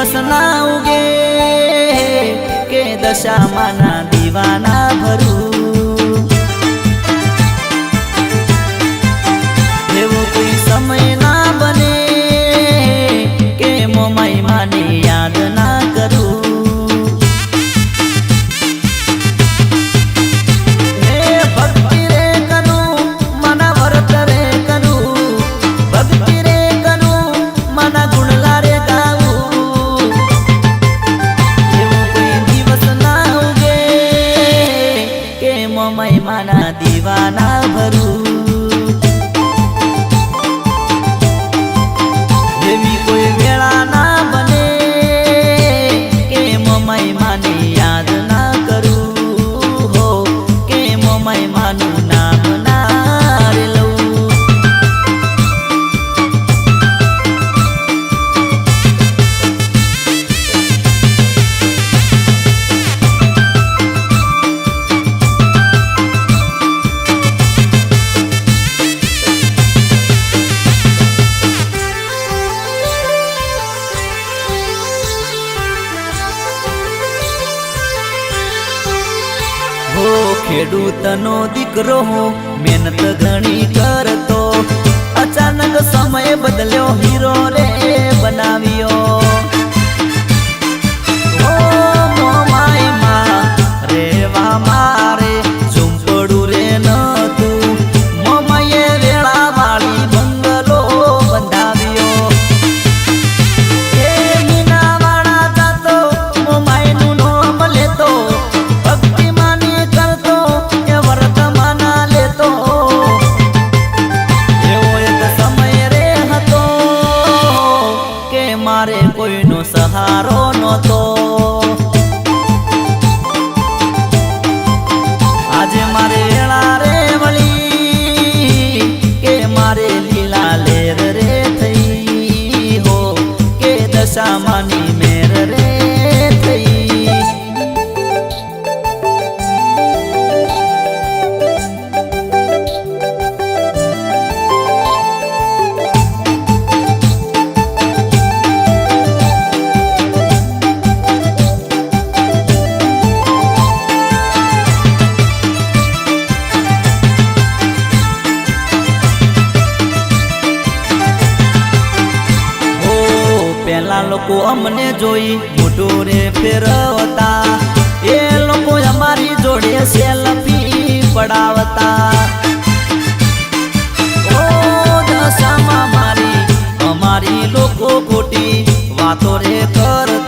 દિવસ ના ઉગે કે દશામાના દીવાના ભરું એવો કોઈ સમય ના બને કે મોમાઈ માને યાદ ના કરું માના દીવાના ભરું એવી કોઈ વેળા ના બને કે મમાઈ માને યાદ ના કરું હો કે મમાઈ માનું નામ ના લઉં ખેડૂતનો દીકરો હું મહેનત ઘણી કરતો અચાનક સમય બદલ્યો હીરો રે બનાવ્યો ઓ મોમાઈ માં રેવા મારે ઝૂંપડું રે નતું મોમાઈએ વેળા વાળી બંગલો બંધાવ્યો એ મીના વાળા જાતો મોમાઈનું નામ લેતો મારે કોઈનો સહારો નહોતો આજે મારે વેળા રે વળી કે મારે લીલા લેર રે થઈ હો કે દશામાની મેર રે થઈ લોકો અમને જોઈ મોઢું રે ફેરવતા એ લોકો અમારી જોડે સેલ્ફી પડાવતા ઓ દશામાં અમારી લોકો ખોટી વાતો રે કરતા